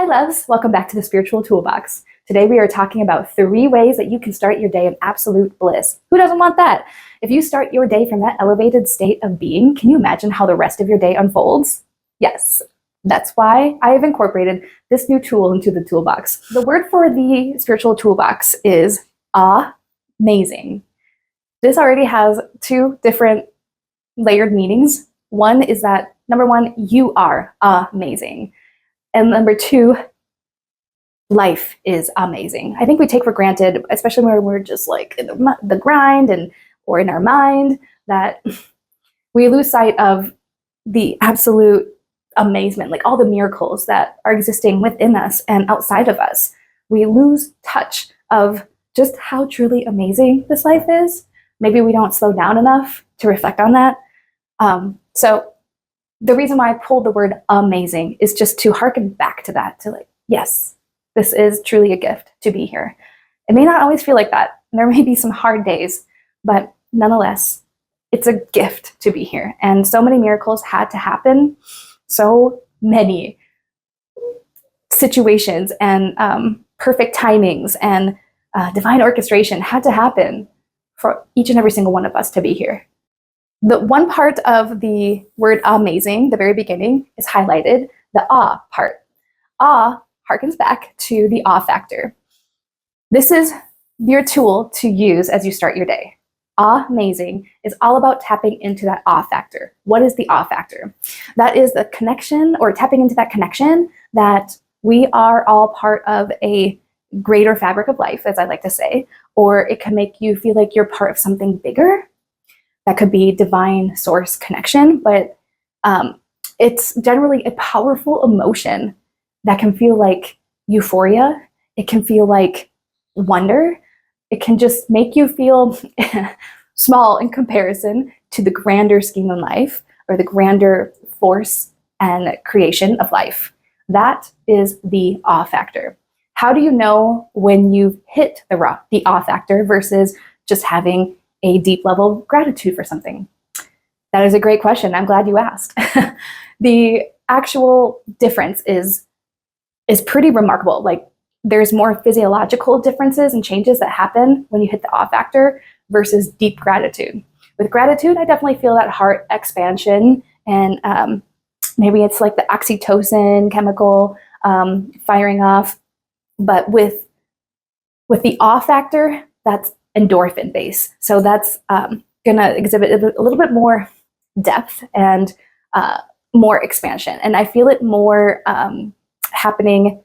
Hi loves, welcome back to the Spiritual Toolbox. Today we are talking about 3 ways that you can start your day in absolute bliss. Who doesn't want that? If you start your day from that elevated state of being, can you imagine how the rest of your day unfolds? Yes, that's why I have incorporated this new tool into the toolbox. The word for the Spiritual Toolbox is amazing. This already has 2 different layered meanings. One is that, number 1, you are amazing. And number 2, life is amazing. I think we take for granted, especially when we're just like in the grind or in our mind, that we lose sight of the absolute amazement, like all the miracles that are existing within us and outside of us. We lose touch of just how truly amazing this life is. Maybe we don't slow down enough to reflect on that. So the reason why I pulled the word amazing is just to harken back to that, to like, yes, this is truly a gift to be here. It may not always feel like that. There may be some hard days, but nonetheless, it's a gift to be here. And so many miracles had to happen. So many situations and perfect timings and divine orchestration had to happen for each and every single one of us to be here. The one part of the word amazing, the very beginning, is highlighted, the awe part. Awe harkens back to the awe factor. This is your tool to use as you start your day. Amazing is all about tapping into that awe factor. What is the awe factor? That is the connection, or tapping into that connection that we are all part of a greater fabric of life, as I like to say, or it can make you feel like you're part of something bigger. That could be divine source connection, but it's generally a powerful emotion that can feel like euphoria. It can feel like wonder. It can just make you feel small in comparison to the grander scheme of life or the grander force and creation of life. That is the awe factor. How do you know when you've hit the awe factor versus just having a deep level of gratitude for something? That is a great question. I'm glad you asked. The actual difference is pretty remarkable. Like, there's more physiological differences and changes that happen when you hit the awe factor versus deep gratitude. With gratitude, I definitely feel that heart expansion, and maybe it's like the oxytocin chemical firing off. But with the awe factor, that's endorphin base. So that's gonna exhibit a little bit more depth and more expansion. And I feel it more happening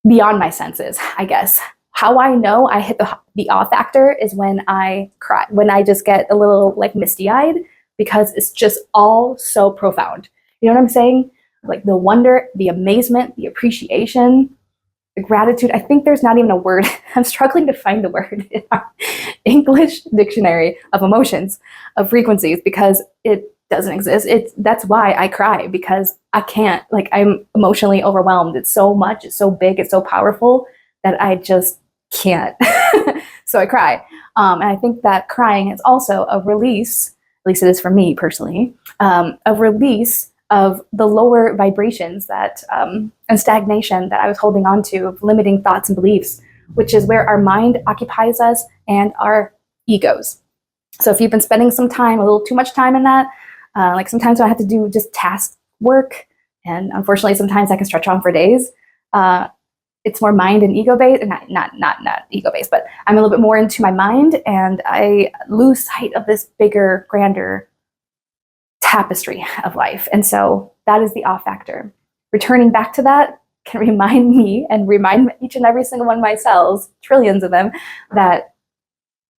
beyond my senses, I guess. How I know I hit the awe factor is when I cry, when I just get a little like misty-eyed, because it's just all so profound. You know what I'm saying? Like the wonder, the amazement, the appreciation, the gratitude. I think there's not even a word. I'm struggling to find the word in our English dictionary of emotions, of frequencies, because it doesn't exist. That's why I cry, because I can't, like, I'm emotionally overwhelmed. It's so much, it's so big, it's so powerful that I just can't. So I cry. And I think that crying is also a release, at least it is for me personally, a release of the lower vibrations that and stagnation that I was holding on to, of limiting thoughts and beliefs, which is where our mind occupies us and our egos. So if you've been spending some time, a little too much time in that, like sometimes I have to do just task work, and unfortunately sometimes I can stretch on for days. It's more mind and ego based, and not ego based, but I'm a little bit more into my mind, and I lose sight of this bigger, grander tapestry of life. And so that is the awe factor. Returning back to that can remind me and remind each and every single one of my cells, trillions of them, that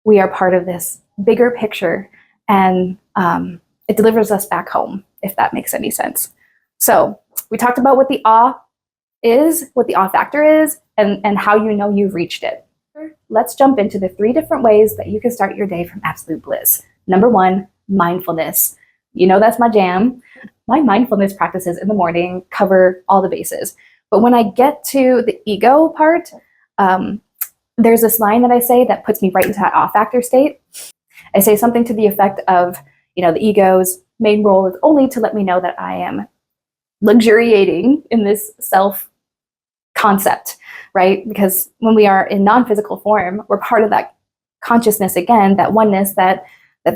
we are part of this bigger picture, and it delivers us back home, if that makes any sense. So we talked about what the awe is, what the awe factor is, and how you know you've reached it. Let's jump into the 3 different ways that you can start your day from absolute bliss. Number 1, mindfulness. You know, that's my jam. My mindfulness practices in the morning cover all the bases. But when I get to the ego part, there's this line that I say that puts me right into that awe factor state. I say something to the effect of, you know, the ego's main role is only to let me know that I am luxuriating in this self concept, right? Because when we are in non-physical form, we're part of that consciousness again, that oneness, that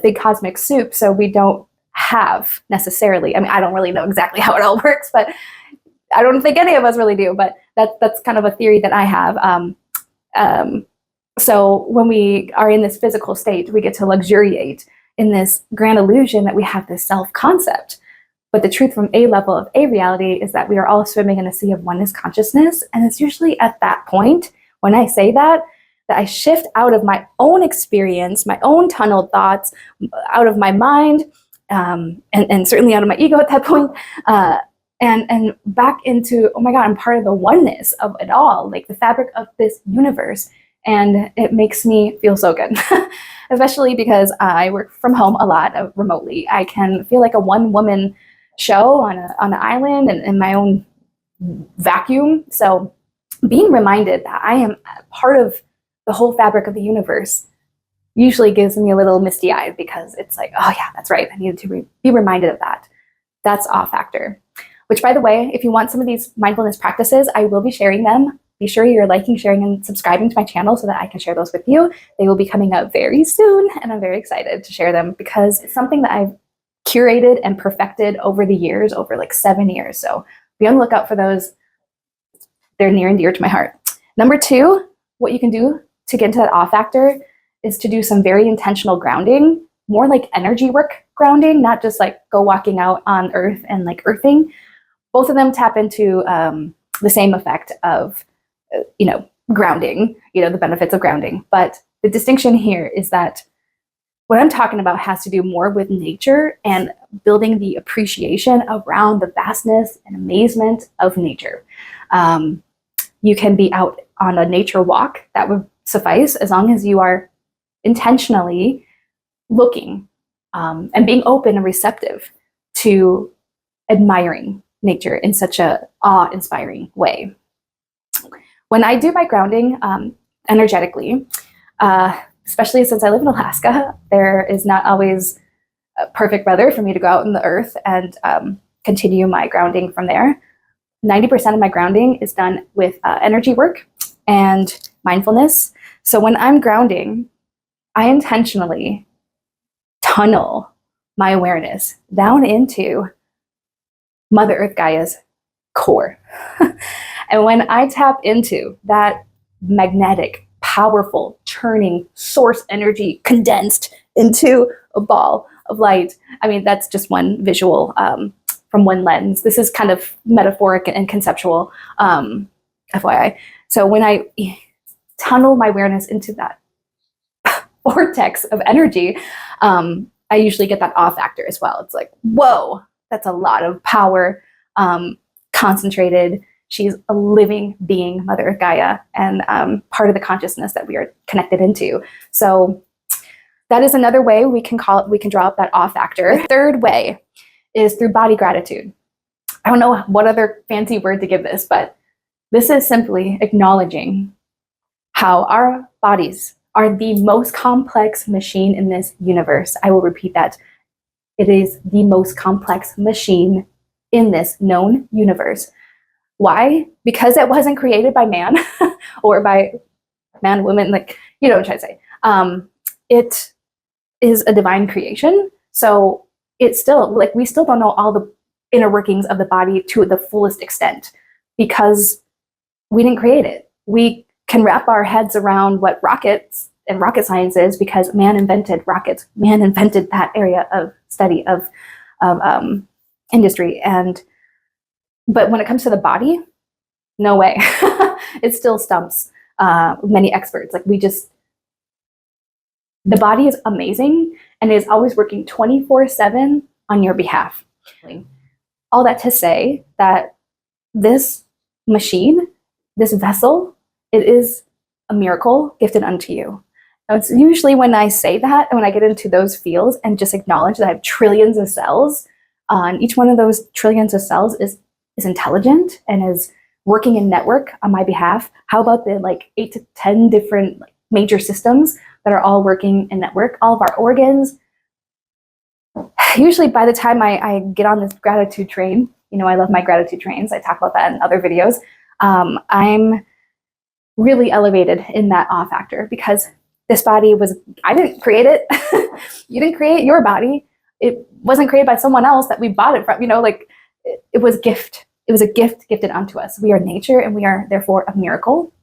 big cosmic soup. So we don't have necessarily, I mean, I don't really know exactly how it all works, but I don't think any of us really do, but that's kind of a theory that I have. So when we are in this physical state, we get to luxuriate in this grand illusion that we have this self-concept. But the truth from a level of a reality is that we are all swimming in a sea of oneness consciousness. And it's usually at that point, when I say that I shift out of my own experience, my own tunneled thoughts, out of my mind, and certainly out of my ego at that point, and back into, oh my God, I'm part of the oneness of it all, like the fabric of this universe. And it makes me feel so good, especially because I work from home a lot remotely. I can feel like a one-woman show on an island and in my own vacuum. So being reminded that I am part of the whole fabric of the universe usually gives me a little misty-eyed, because it's like, oh yeah, that's right. I needed to be reminded of that. That's awe factor. Which, by the way, if you want some of these mindfulness practices, I will be sharing them. Be sure you're liking, sharing, and subscribing to my channel so that I can share those with you. They will be coming up very soon, and I'm very excited to share them because it's something that I've curated and perfected over the years, over like 7 years. So be on the lookout for those. They're near and dear to my heart. Number 2, what you can do to get into that awe factor is to do some very intentional grounding, more like energy work grounding, not just like go walking out on earth and like earthing. Both of them tap into the same effect of, grounding, the benefits of grounding. But the distinction here is that what I'm talking about has to do more with nature and building the appreciation around the vastness and amazement of nature. You can be out on a nature walk. That would suffice, as long as you are intentionally looking and being open and receptive to admiring nature in such a awe-inspiring way. When I do my grounding energetically, especially since I live in Alaska, there is not always perfect weather for me to go out in the earth and continue my grounding from there. 90% of my grounding is done with energy work and mindfulness. So when I'm grounding, I intentionally tunnel my awareness down into Mother Earth Gaia's core. And when I tap into that magnetic, powerful, churning source energy condensed into a ball of light, I mean, that's just one visual from one lens. This is kind of metaphoric and conceptual, FYI. So when I tunnel my awareness into that vortex of energy, I usually get that awe factor as well. It's like, whoa, that's a lot of power, concentrated. She's a living being, Mother Earth Gaia, and part of the consciousness that we are connected into. So that is another way we can draw up that awe factor. The third way is through body gratitude. I don't know what other fancy word to give this, but this is simply acknowledging how our bodies are the most complex machine in this universe. I will repeat that. It is the most complex machine in this known universe. Why? Because it wasn't created by man or by man, woman, like, you know what I'm trying to say. It is a divine creation. So it's still, like, we still don't know all the inner workings of the body to the fullest extent because we didn't create it. We can wrap our heads around what rockets and rocket science is because man invented rockets. Man invented that area of study of industry. But when it comes to the body, no way. It still stumps many experts. Like, the body is amazing and is always working 24/7 on your behalf. All that to say that this machine, this vessel, it is a miracle gifted unto you. Now, it's usually when I say that, and when I get into those fields and just acknowledge that I have trillions of cells, and each one of those trillions of cells is intelligent and is working in network on my behalf. How about the 8 to 10 different major systems that are all working in network, all of our organs? Usually by the time I get on this gratitude train, You know, I love my gratitude trains. I talk about that in other videos. I'm really elevated in that awe factor because this body was, I didn't create it. You didn't create your body. It wasn't created by someone else that we bought it from, you know, like it was a gift. It was a gift gifted unto us. We are nature and we are therefore a miracle.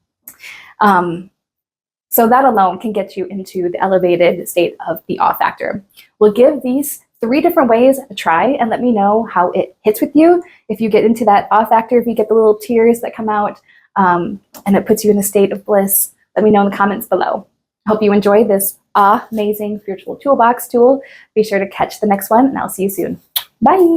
So that alone can get you into the elevated state of the awe factor. We'll give these 3 different ways a try and let me know how it hits with you. If you get into that awe factor, if you get the little tears that come out and it puts you in a state of bliss, let me know in the comments below. Hope you enjoy this amazing spiritual toolbox tool. Be sure to catch the next one and I'll see you soon. Bye.